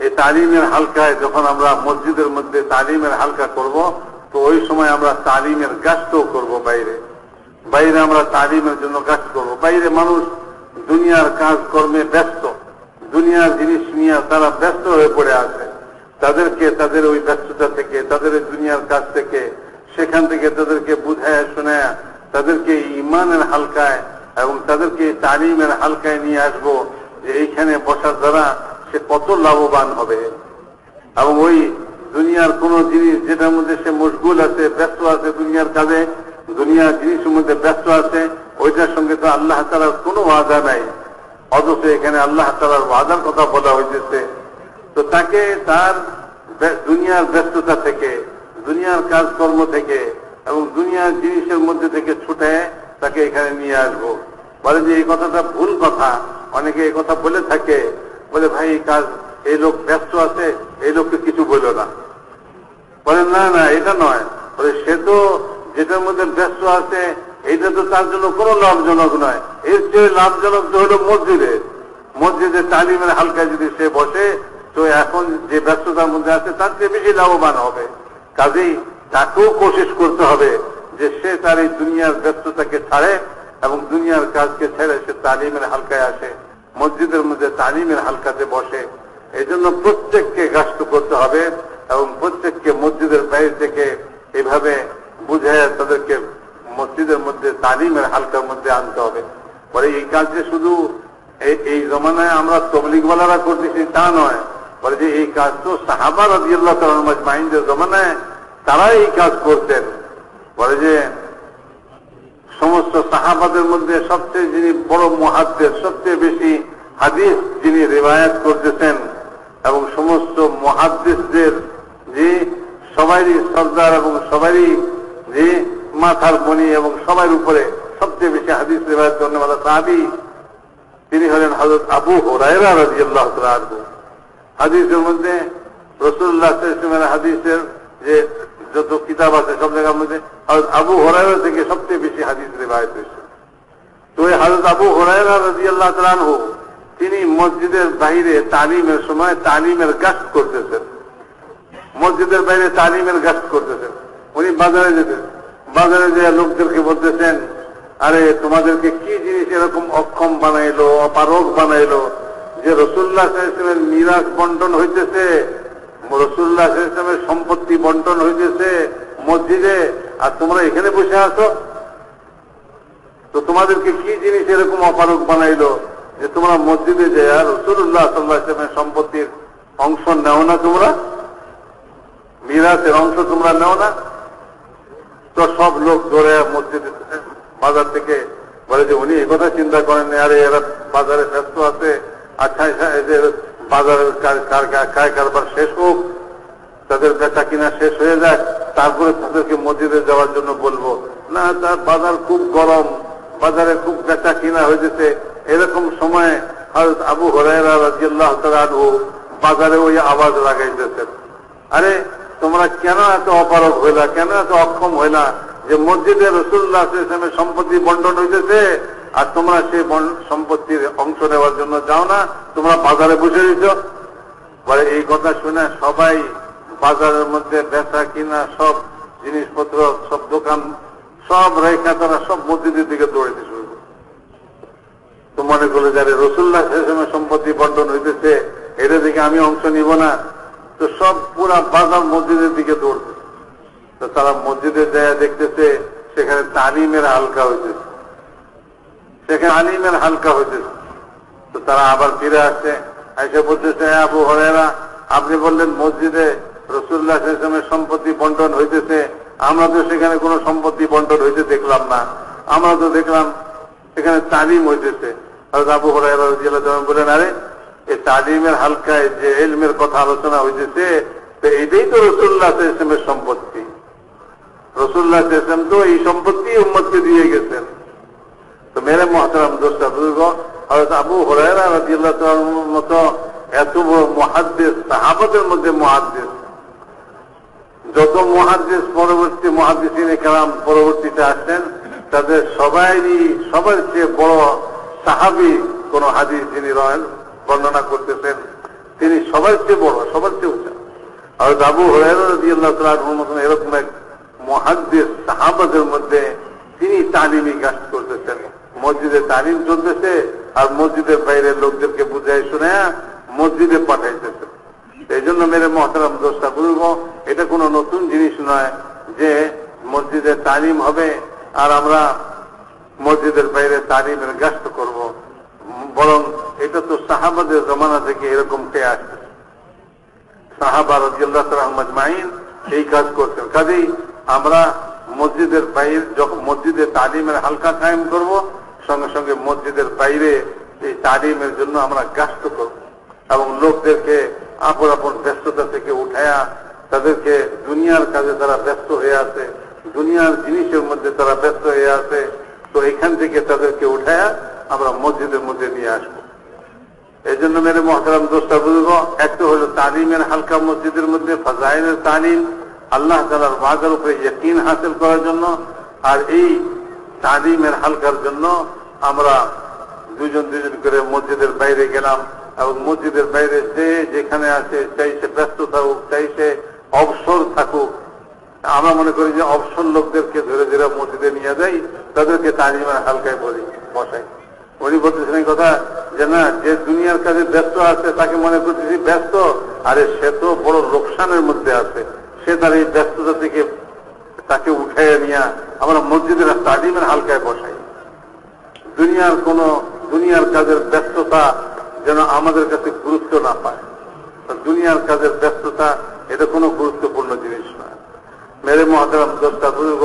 এই তালিমের হালকায় যখন আমরা মসজিদের মধ্যে তালিমের হালকা করব, তো ওই সময় আমরা তালিমের গাছটাও করব। বাইরে বাইরে আমরা তালিমের জন্য কাজ করব। বাইরে মানুষ দুনিয়ার কাজকর্মে ব্যস্ত, দুনিয়ার জিনিস নিয়ে তারা ব্যস্ত হয়ে পড়ে আছে। তাদেরকে তাদের ওই ব্যস্ততা থেকে, তাদের দুনিয়ার কাজ থেকে, সেখান থেকে তাদেরকে বুঝায় শোনায়, তাদেরকে ইমানের হালকায় এবং তাদেরকে তালিমের হালকায় নিয়ে আসবো, যে এইখানে বসার দ্বারা সে কত লাভবান হবে। এবং ওই দুনিয়ার কোন জিনিস যেটার মধ্যে সে মশগুল আছে, ব্যস্ত আছে, দুনিয়ার কাজে, দুনিয়ার জিনিসের মধ্যে ব্যস্ত আছে, ওইটার সঙ্গে তো আল্লাহ তাআলার কোনো ওয়াদা নাই। অথচ এখানে আল্লাহ তাআলার ওয়াদার কথা বলা হয়েছে। তো তাকে তার দুনিয়ার ব্যস্ততা থেকে, দুনিয়ার কাজকর্ম থেকে এবং দুনিয়ার জিনিসের মধ্যে থেকে ছুটে তাকে এখানে নিয়ে আসবো। বলে যে এই কথাটা ভুল কথা। অনেকে এই কথা বলে থাকে, বলে ভাই এই কাজ, এই লোক ব্যস্ত আছে, এই লোককে কিছু বলল না। বলে না না, এটা নয়। বলে সে তো যেটার মধ্যে ব্যস্ত আছে এইটা তো তার জন্য কোনো লাভজনক নয়। এর চেয়ে লাভজনক তো হলো মসজিদে, মসজিদে তালিমের হালকায় যদি সে বসে, তো এখন যে ব্যস্ততার মধ্যে আছে তার চেয়ে বেশি লাভবান হবে। কাজেই তাকেও কোশিশ করতে হবে যে সে তার এই দুনিয়ার ব্যস্ততাকে ছাড়ে এবং দুনিয়ার কাজকে ছেড়ে সে তালিমের হালকায় আসে, মসজিদের মধ্যে তালিমের হালকাতে বসে। এই জন্য প্রত্যেককে কাজ করতে হবে এবং প্রত্যেককে মসজিদের বাইরে থেকে এভাবে বুঝায় তাদেরকে মসজিদের মধ্যে তালিমের হালকার মধ্যে আনতে হবে। পরে এই কাজ যে শুধু এই জমানায় আমরা তবলিগওয়ালারা করতেছি তা নয়। বলে যে এই কাজ তো সাহাবা রাদিয়াল্লাহু তাআলা মাজমাইনদের জমানায় তারা এই কাজ করতেন। বলে যে সমস্ত সাহাবাদের মধ্যে সবচেয়ে যিনি বড় মুহাদ্দিস, সবচেয়ে বেশি হাদিস যিনি রিওয়ায়াত করতেছেন এবং সমস্ত মুহাদ্দিসদের যে সবারই সর্দার এবং সবারই যে মাথার মণি এবং সবার উপরে সবচেয়ে বেশি হাদিস রিওয়ায়াত করনেওয়ালা সাহাবী, তিনি হলেন হযরত আবু হুরায়রা রাদিয়াল্লাহু তাআলা আনহু। হাদিসের মধ্যে রাসূলুল্লাহ সাল্লাল্লাহু আলাইহি ওয়াসাল্লামের হাদিসের যে যত কিতাব আছে সব জায়গার মধ্যে হযরত আবু হুরায়রা থেকে সবচেয়ে বেশি হাদিস রিওয়ায়াত হয়েছে। তো এই হযরত আবু হুরায়রা রাদিয়াল্লাহু তাআলা আনহু তিনি মসজিদের বাইরে তালিমের সময় তালিমের গাছ করতেছেন, মসজিদের বাইরে তালিমের গাছ করতেছেন। উনি বাজারে যেতেন, বাজারে যে লোকদেরকে বলতেছেন, আরে তোমাদেরকে কি জিনিস এরকম অক্ষম বানাইলো, অপারগ বানাইলো, যে রাসূলুল্লাহ সাল্লাল্লাহু আলাইহি ওয়াসাল্লামের মিরাজ বন্টন হইতেছে, রাসূলুল্লাহ সাল্লাল্লাহু আলাইহি ওয়াসাল্লামের সম্পত্তি বন্টন হইতেছে মসজিদে, আর তোমরা এখানে বসে আছো। তো তোমাদেরকে কি জিনিস এরকম অপারগ বানাইলো যে তোমরা মসজিদে যে রাসূলুল্লাহ সাল্লাল্লাহু আলাইহি ওয়াসাল্লামের সম্পত্তির অংশ নেও না, তোমরা মিরাজের অংশ তোমরা নেও না? তো সব লোক ধরে মসজিদে বাজার থেকে বলে যে উনি এই কথা চিন্তা করেন, আরে এরা বাজারে ব্যস্ত আছে, আচ্ছা এদের বাজারের কারবার শেষ হোক, তাদের বেচা কিনা শেষ হয়ে যায়, তারপরে তাদেরকে মসজিদে যাওয়ার জন্য বলবো। না, তার বাজার খুব গরম, বাজারে খুব বেচা কিনা হয়েছে। এরকম সময় হযরত আবু হুরায়রা রাদিয়াল্লাহু তাআলা আনহু বাজারে ওই আওয়াজ লাগাইতেছেন, আরে তোমরা কেন এত অপারগ হইলা, কেন এত অক্ষম হইলা যে মসজিদে রাসূলুল্লাহ সাল্লাল্লাহু আলাইহি ওয়াসাল্লামের সম্পত্তি বন্টন হইতেছে আর তোমরা সেই সম্পত্তির অংশ নেওয়ার জন্য যাও না, তোমরা বাজারে বসে দিচ্ছ। বলে এই কথা শুনে সবাই বাজারের মধ্যে বেচা কিনা সব জিনিসপত্র, সব দোকান সব রেখা তারা সব মসজিদের দিকে দৌড়াইতে শুরু করে। তো মনে করলো যারা রাসূলুল্লাহ সাল্লাল্লাহু আলাইহি ওয়াসাল্লামের সম্পত্তি বন্টন হইতেছে, এটা থেকে আমি অংশ নিব না। তো সব পুরা বাজার মসজিদের দিকে দৌড়ছে। তো তারা মসজিদে যায় দেখতেছে সেখানে তালিমের হালকা হইতেছে, সেখানে আলিমের হালকা হইতেছে। তো তারা আবার ফিরে আসছে, এসে বলতেছে, আবু হুরায়রা আপনি বললেন মসজিদে রাসূলুল্লাহ সাল্লাল্লাহু আলাইহি ওয়াসাল্লামের সম্পত্তি বন্টন হইতেছে, আমরা তো সেখানে কোনো সম্পত্তি বন্টন হইতে দেখলাম না, আমরা তো দেখলাম সেখানে তালিম হইতেছে। হযরত আবু হুরায়রা রাদিয়াল্লাহু তাআলা বলেন, আরে এই তালিমের হালকায় যে ইলমের কথা আলোচনা হইতেছে, তো এটাই তো রাসূলুল্লাহ সাল্লাল্লাহু আলাইহি ওয়াসাল্লামের সম্পত্তি। রাসূলুল্লাহ সাল্লাল্লাহু আলাইহি ওয়াসাল্লাম তো এই সম্পত্তি উম্মতকে দিয়ে গেছেন। তো মেরে মহতারাম দোস্তা বুজুর্গ, হযরত আবু হুরায়রা রাদিয়াল্লাহু তাআলার মতো এত বড় মুহাদ্দিস, সাহাবাদের মধ্যে মুহাদ্দিস, যত মুহাদ্দিস পরবর্তী মুহাদ্দিসিনে কেরাম পরবর্তীতে আসছেন তাদের সবার চেয়ে বড় সাহাবী কোন হাদিস যিনি বর্ণনা করতেছেন তিনি সবার চেয়ে বড়, সবার চেয়ে উঁচা। আর আবু হুরায়রা রাদিয়াল্লাহু তাআলার মতন এরকম এক মুহাদ্দিস সাহাবাদের মধ্যে তিনি তালিমি কাজ করতেছেন। মসজিদে তালিম চলতেছে আর মসজিদের বাইরের লোকদেরকে বুঝাই শুনে মসজিদে পাঠাইতেছে। এই জন্য মেরে মহতারাম দোস্তা বুঝবো, এটা কোনো নতুন জিনিস নয় যে মসজিদে তালিম হবে আর আমরা মসজিদের বাইরে তালিমের গাস্ত করব, বরং এটা তো সাহাবাদের জমানা থেকে এরকম পেয়ে আসছে। সাহাবা রাদিয়াল্লাহু তাআলা আজমাইন এই কাজ করছেন। কাজেই আমরা মসজিদের বাইরে যখন মসজিদে তালিমের হালকা কায়েম করব, সঙ্গে সঙ্গে মসজিদের বাইরে এই তালিমের জন্য আমরা গাস্ত করব এবং লোকদেরকে আপন আপন ব্যস্ততা থেকে উঠায়া তাদেরকে দুনিয়ার কাজে তারা ব্যস্ত হয়ে আছে, দুনিয়ার জিনিসের মধ্যে তারা ব্যস্ত হয়ে আছে, তো এখান থেকে তাদেরকে উঠায়া আমরা মসজিদের মধ্যে নিয়ে আসবো। এই জন্য মেরে মহতারাম দোস্তা বুজুর্গ, একটা হলো তালিমের হালকা মসজিদের মধ্যে, ফাজাইলের তালিম, আল্লাহ তাআলার ওয়াদার উপরে ইয়াকিন হাসিল করার জন্য, আর এই তালিমের হালকার জন্য আমরা দুজন করে মসজিদের বাইরে গেলাম এবং মসজিদের বাইরে যে যেখানে আছে চাই সে ব্যস্ত থাকুক, চাই সে অবসর থাকুক, আমরা মনে করি যে অবসর লোকদেরকে ধরে ধরে মসজিদে নিয়ে যাই, তাদেরকে তালিমের হালকায় বসাই। উনি বলতেছেন এই কথা যে না, যে দুনিয়ার কাজে ব্যস্ত আছে তাকে মনে করতেছি ব্যস্ত, আরে সে তো বড় লোকসানের মধ্যে আছে, সে তার এই ব্যস্ততা থেকে তাকে উঠাইয়া নিয়ে আমরা মসজিদের তালিমের হালকায় বসাই। দুনিয়ার কাজের ব্যস্ততা যেন আমাদের কাছে গুরুত্ব না পায়। দুনিয়ার কাজের ব্যস্ততা এটা কোনো গুরুত্বপূর্ণ জিনিস নয়। মেরে মহতারাম দোস্তা বুজুর্গ,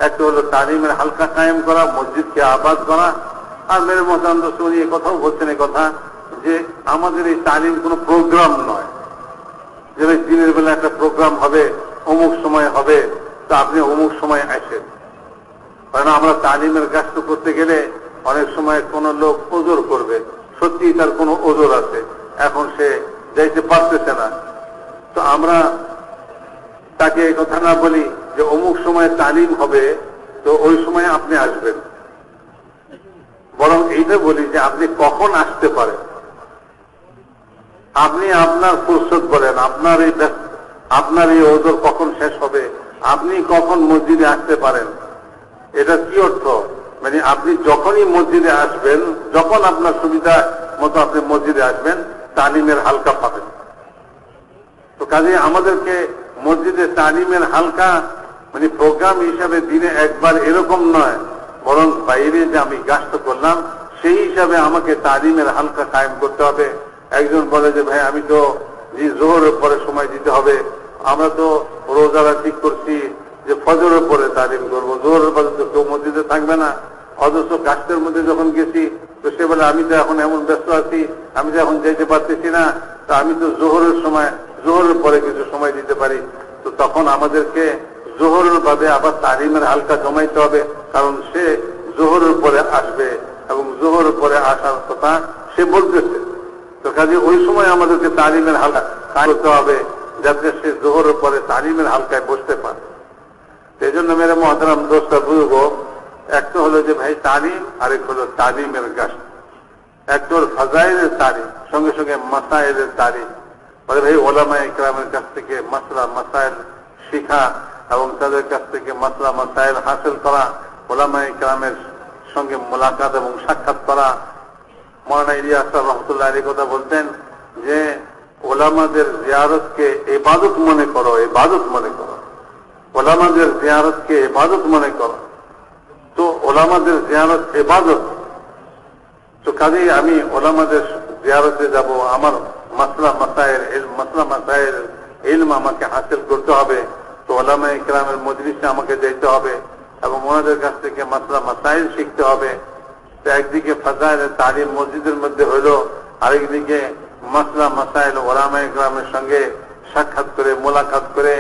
একটা হলো তালিমের হালকা কায়েম করা, মসজিদকে আবাদ করা। আর মেরে মহতারাম দোস্ত উনি এই কথাও বলছেন এই কথা যে আমাদের এই তালিম কোনো প্রোগ্রাম নয়, যে দিনের বেলা একটা প্রোগ্রাম হবে, অমুক সময় হবে, তা আপনি অমুক সময় আসেন। কারণ আমরা তালিমের কাজ করতে গেলে অনেক সময় কোন লোক ওজোর করবে, সত্যি তার কোনো ওজোর আছে, এখন সে যাইতে পারতেছে না, তো আমরা তাকে এই কথা না বলি যে অমুক সময় তালিম হবে তো ওই সময় আপনি আসবেন, বরং এইটা বলি যে আপনি কখন আসতে পারেন। আপনি আপনার ফুরসত বলেন, আপনার এই ওজোর কখন শেষ হবে, আপনি কখন মসজিদে আসতে পারেন। এটা কি অর্থ? মানে আপনি যখনই মসজিদে আসবেন, যখন আপনার সুবিধা মতো আপনি মসজিদে আসবেন, তালিমের হালকা পাবেন। তো কাজে আমাদেরকে মসজিদে তালিমের হালকা মানে প্রোগ্রাম হিসাবে দিনে একবার এরকম নয়, বরং বাইরে যে আমি গাস্ত করলাম সেই হিসাবে আমাকে তালিমের হালকা কায়েম করতে হবে। একজন বলে যে ভাই আমি তো জোহরের পরে সময় দিতে হবে, আমরা তো রোজারা ঠিক করছি যে ফজরের পরে তালিম করবো, জোহরের পরে তো কেউ মসজিদে থাকবে না। অথচ গাছের মধ্যে যখন গেছি তো সে বলে আমি তো এখন এমন ব্যস্ত আছি, আমি তো এখন যেতে পারতেছি না, তো আমি তো জোহরের পরে কিছু সময় দিতে পারি। তো তখন আমাদেরকে জোহরের বাদে আবার তালিমের হালকা জমাইতে হবে, কারণ সে জোহরের পরে আসবে এবং জোহরের পরে আসার কথা সে বলতেছে। তো কাজে ওই সময় আমাদেরকে তালিমের হালকা করতে হবে যাতে সে জোহরের পরে তালিমের হালকায় বসতে পারে। এই জন্য মেরে মহতারাম দোস্তা বুজুর্গ, একটা হলো যে ভাই তালিম, আরেক হলো তালিমের গাছ। একটা হল ফাজাইলের তালিম, সঙ্গে সঙ্গে মাসাইলের তালিম। বলে ভাই ওলামা ইকরামের কাছ থেকে মাসলা মাসাইল শিখা এবং তাদের কাছ থেকে মাসলা মাসাইল হাসিল করা, ওলামা ইকরামের সঙ্গে মোলাকাত এবং সাক্ষাৎ করা। মৌলানা ইলিয়াস রহমতুল্লাহ আলী কথা বলতেন যে ওলামাদের জিয়ারতকে ইবাদত মনে করো, ইবাদত মনে করো, ওলামাদের জিয়ারতকে ইবাদত মনে করো। তো ওলামাদের জিয়ারত ইবাদত, তো কাজেই আমি ওলামাদের জিয়ারতে যাব, আমার মাসলা মাসাইল ইলম আমাকে হাসিল করতে হবে, তো ওলামা ইকরামের মজলিসে আমাকে যেতে হবে এবং ওনাদের কাছ থেকে মাসলা মাসাইল শিখতে হবে। তো একদিকে ফাজাইলের তালিম মসজিদের মধ্যে হইল, আরেকদিকে মাসলা মাসাইল ওলামা ইকরামের সঙ্গে সাক্ষাৎ করে মোলাকাত করে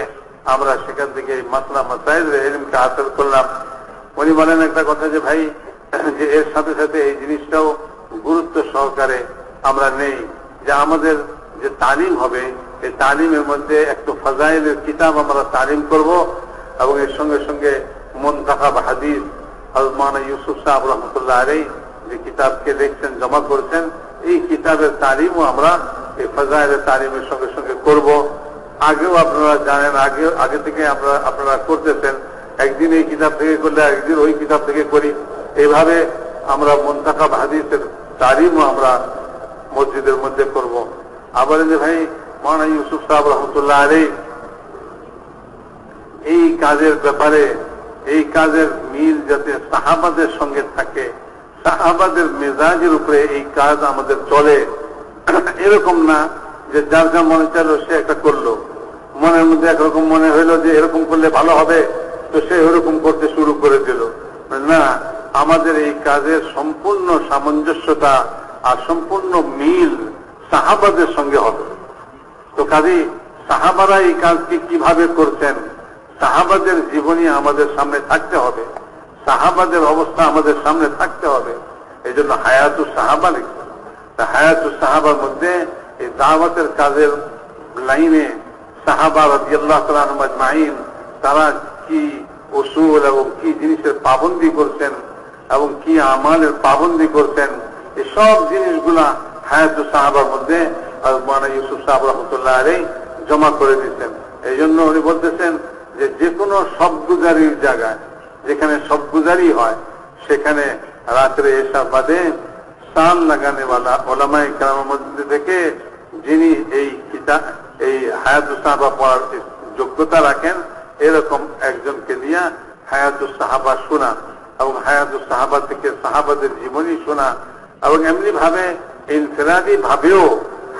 আমরা সেখান থেকে এই মাসলা মাসাইলের ইলমকে হাসিল করলাম। উনি বলেন একটা কথা যে ভাই, যে এর সাথে সাথে এই জিনিসটাও গুরুত্ব সহকারে আমরা নেই যে আমাদের যে তালিম হবে, এই তালিমের মধ্যে একটু ফাজাইলের কিতাব আমরা তালিম করব, এবং এর সঙ্গে সঙ্গে মুনতাখাব হাদিস হযরত মাওলানা ইউসুফ সাহেব রহমতুল্লাহ আলাইহি যে কিতাবকে দেখছেন, জমা করছেন, এই কিতাবের তালিমও আমরা এই ফাজাইলের তালিমের সঙ্গে সঙ্গে করব। আগেও আপনারা জানেন, আগে থেকে আপনারা করতেছেন, একদিন এই কিতাব থেকে করলে একদিন ওই কিতাব থেকে করি, এইভাবে আমরা মুনতাখাব হাদিসের তালিমও আমরা মসজিদের মধ্যে করব। আবার যে ভাই মাওলানা ইউসুফ সাহেব রহমতুল্লাহ আলাইহি এই কাজের ব্যাপারে, এই কাজের মিল যাতে সাহাবাদের সঙ্গে থাকে, সাহাবাদের মেজাজের উপরে এই কাজ আমাদের চলে, এরকম না যে যার যা মনে চাইলো সে একটা করলো, মনের মধ্যে একরকম মনে হইলো যে এরকম করলে ভালো হবে, তো সে ওরকম করতে শুরু করে দিল। না, আমাদের এই কাজের সম্পূর্ণ সামঞ্জস্যতা আর সম্পূর্ণ মিল সাহাবাদের সঙ্গে হবে। তো কাজেই সাহাবারা এই কাজকে কিভাবে করছেন, সাহাবাদের জীবনী আমাদের সামনে থাকতে হবে, সাহাবাদের অবস্থা আমাদের সামনে থাকতে হবে। এই জন্য হায়াতুস সাহাবা লিখছেন। হায়াতুস সাহাবার মধ্যে এই দাওয়াতের কাজের লাইনে সাহাবা রাদিয়াল্লাহু তাআলা আনহুম আজমাইন তারা কি উসুল এবং কি জিনিসের পাবন্দি করছেন এবং কি আমালের পাবন্দি করছেন, এই সব জিনিসগুলা হায়াতুস সাহাবার মধ্যে মাওলানা ইউসুফ সাহেব রহমতুল্লাহ আলাইহি জমা করে দিচ্ছেন। এই জন্য উনি বলতেছেন যে কোনো সবগুজারির জায়গায়, যেখানে সবগুজারি হয়, সেখানে রাত্রে এসা বাদে সাল লাগানেওয়ালা ওলামায়ে কেরামের মধ্যে থেকে যিনি এই কিতাব, এই হায়াতুস সাহাবা পড়ার যোগ্যতা রাখেন, এরকম একজনকে দিয়া হায়াতুস সাহাবা শোনা এবং হায়াতুস সাহাবা থেকে সাহাবাদের জীবনী শোনা, এবং এমনি ভাবে ইনফিরাদি ভাবেও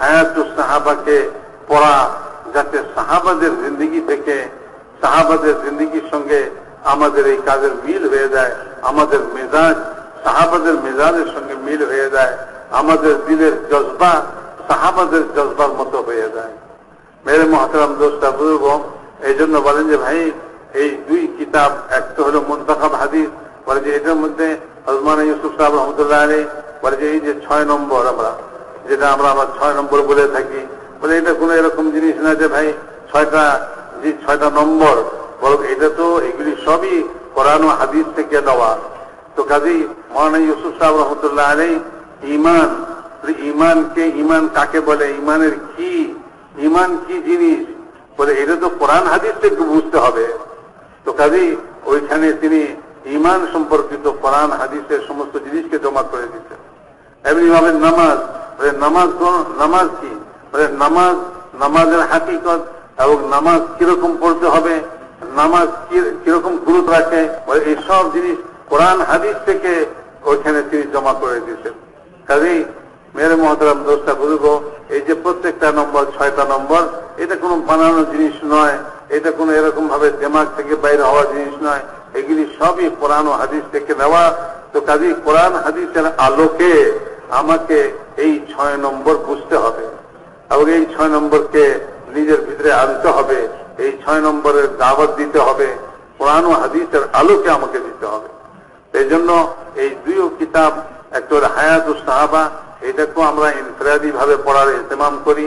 হায়াতুস সাহাবাকে পড়া, যাতে সাহাবাদের জিন্দেগি থেকে, সাহাবাদের জিন্দেগির সঙ্গে আমাদের এই কাজের মিল হয়ে যায়, আমাদের মেজাজ সাহাবাদের মেজাজের সঙ্গে মিল হয়ে যায়, আমাদের দিলের জজবা সাহাবাদের জজবার মতো হয়ে যায়। মেরে মুহতারাম দোস্তা বুজুর্গ, এই জন্য বলেন যে ভাই এই দুই কিতাব, একটা হলো মুনতাখাব হাদিস, বলে যে এটার মধ্যে হযরত মাওলানা ইউসুফ সাহেব রহমতুল্লাহ আলাইহি বলে যে এই যে 6 নম্বর, আমরা যেটা আমরা 6 নম্বর বলে থাকি, বলে এটা কোনো এরকম জিনিস না যে ভাই 6টা নম্বর, বরং এটা তো এগুলি সবই কোরআন ও হাদিস থেকে দেওয়া। তো কাজেই মাওলানা ইউসুফ সাহেব রহমতুল্লাহ আলাইহি ঈমান কাকে বলে, ঈমানের কি, ঈমান কি জিনিস, বলে এটা তো কোরআন হাদিস থেকে বুঝতে হবে। তো কাজেই ওইখানে তিনি ঈমান সম্পর্কিত কোরআন হাদিসের সমস্ত জিনিসকে জমা করে দিচ্ছেন। এমনি ভাবে নামাজ, নামাজ কি, নামাজের হাকিকত এবং নামাজ কিরকম পড়তে হবে, নামাজ কিরকম গুরুত্ব রাখে, এই সব জিনিস কোরআন হাদিস থেকে ওইখানে তিনি জমা করে দিয়েছেন। কাজেই মেরে মহতারাম দোস্তা বুজুর্গ, এই যে প্রত্যেকটা নম্বর 6টা নম্বর, এটা কোনো বানানো জিনিস নয়, এটা কোনো এরকম ভাবে দিমাগ থেকে বাইরে হওয়া জিনিস নয়, এগুলি সবই কোরআন ও হাদিস থেকে নেওয়া। তো কাজেই কোরআন হাদিসের আলোকে আমাকে এই 6 নম্বর বুঝতে হবে এবং এই 6 নম্বরকে নিজের ভিতরে আনতে হবে, এই 6 নম্বরের দাওয়াত দিতে হবে, কোরআন ও হাদিসের আলোকে আমাকে দিতে হবে। এই জন্য এই দুই কিতাব, একটা হলো হায়াতুস সাহাবা, এটাকেও আমরা ইনফিরাদি ভাবে পড়ার ইহতেমাম করি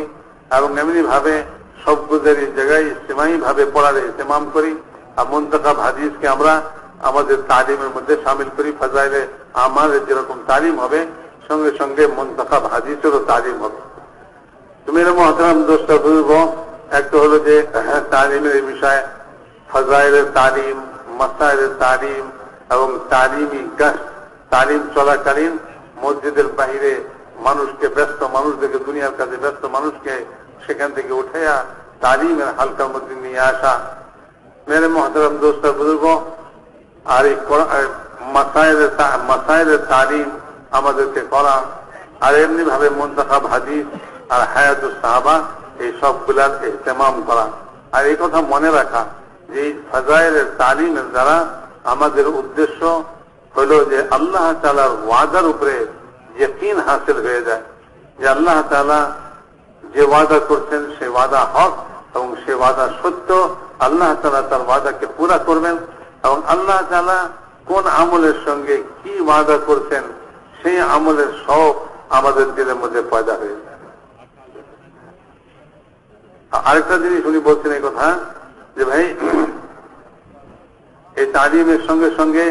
এবং এমনি ভাবে সবগুজারি জায়গায় ইজতিমাই ভাবে পড়ার ইহতেমাম করি। আর মুনতাখাব হাদিসকে আমরা আমাদের তালিমের মধ্যে শামিল করি। ফাজাইলে আমাদের যেরকম তালিম হবে, সঙ্গে সঙ্গে মুনতাখাব হাদিসেরও তালিম হবে। তুমি মুহতারাম দোস্ত বুজুর্গ, একটা হলো যে তালিমের এই বিষয়ে ফাজাইলের তালিম, মাসাইলের তালিম এবং তালিমি গাছ, তালিম চলাকালীন মসজিদের বাহিরে মানুষকে, ব্যস্ত মানুষদেরকে, দুনিয়ার কাজে ব্যস্ত মানুষকে সেখান থেকে উঠাইয়া তালিমের হালকার মধ্যে নিয়ে আসা। মেরে মুহতারাম দোস্ত বুজুর্গ, আর এই মাসাইলের তালিম আমাদেরকে করা, আর এমনি ভাবে মুনতাখাব হাদিস আর হায়াতুস সাহাবা এই সবগুলার ইহতেমাম করা। আর এই কথা মনে রাখা যে এই ফাজাইলের তালিমের দ্বারা আমাদের উদ্দেশ্য হলো যে আল্লাহ তাআলার ওয়াদার উপরে ইয়াকিন হাসিল হয়ে যায়, যে আল্লাহ তাআলা যে ওয়াদা করছেন সে ওয়াদা হক এবং সে ওয়াদা সত্য। আল্লাহ তাআলা তার ওয়াদাকে পুরা করবেন এবং আল্লাহ তাআলা কোন আমলের সঙ্গে কি ওয়াদা করছেন সেই আমলের শখ আমাদের দিলের মধ্যে পয়দা হয়েছে। আরেকটা জিনিস উনি বলছেন এই কথা যে ভাই এই তালিমের সঙ্গে সঙ্গে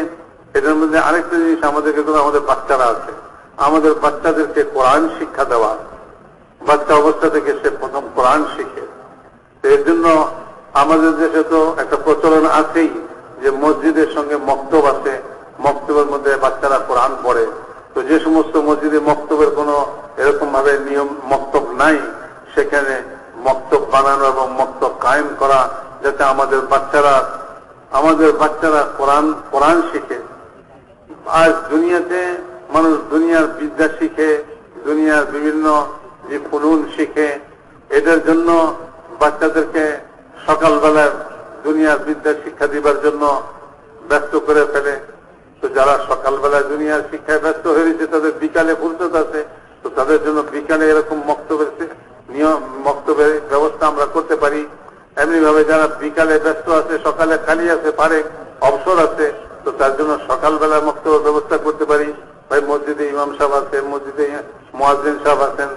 এটার মধ্যে আরেকটা জিনিস আমাদেরকে, আমাদের বাচ্চারা আছে, আমাদের বাচ্চাদেরকে কোরআন শিক্ষা দেওয়া। বাচ্চা অবস্থা থেকে সে প্রথম কোরআন শিখে। এর জন্য আমাদের দেশে তো একটা প্রচলন আছেই যে মসজিদের সঙ্গে মক্তব আছে, মক্তবের মধ্যে বাচ্চারা কোরআন পড়ে। তো যে সমস্ত মসজিদে মক্তবের কোনো এরকম ভাবে নিয়ম মক্তব নাই, সেখানে মক্তব বানানো এবং মক্তব কায়েম করা, যাতে আমাদের বাচ্চারা কোরআন শিখে। আজ দুনিয়াতে মানুষ দুনিয়ার বিদ্যা শিখে, দুনিয়ার বিভিন্ন যে ফুনুন শিখে, এটার জন্য বাচ্চাদেরকে সকালবেলায় দুনিয়ার বিদ্যা শিক্ষা দিবার জন্য ব্যস্ত করে ফেলে। তো যারা সকালবেলায় দুনিয়ার শিক্ষায় ব্যস্ত হয়েছে তাদের বিকালে ফুরসত আছে, তো তাদের জন্য বিকালে এরকম মক্তবের ব্যবস্থা আমরা করতে পারি। এমনি ভাবে যারা বিকালে ব্যস্ত আছে, সকালে খালি আছে, পারে অবসর আছে, তো তার জন্য সকালবেলা মক্তবের ব্যবস্থা করতে পারি। ভাই মসজিদে ইমাম সাহেব আছেন, মসজিদে মুয়াজ্জিন সাহেব আছেন,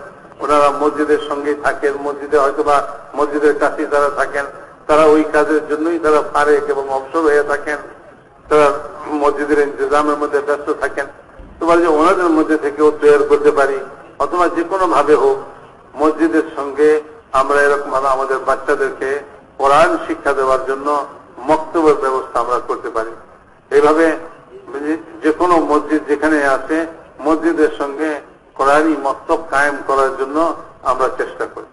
ওনারা মসজিদের সঙ্গেই থাকেন, মসজিদে হয়তোবা মসজিদের কাছেই তারা থাকেন, তারা ওই কাজের জন্যই তারা ফারেক এবং অবসর হয়ে থাকেন, তারা মসজিদের ইন্তজামের মধ্যে ব্যস্ত থাকেন। তোমার যে ওনাদের মধ্যে থেকেও তৈরি করতে পারি, অথবা যে কোনো ভাবে হোক মসজিদের সঙ্গে আমরা এরকম ভাবে আমাদের বাচ্চাদেরকে কোরআন শিক্ষা দেওয়ার জন্য মক্তবের ব্যবস্থা আমরা করতে পারি। এইভাবে যে কোনো মসজিদ যেখানে আছে মসজিদের সঙ্গে কোরআনী মক্তব কায়েম করার জন্য আমরা চেষ্টা করি।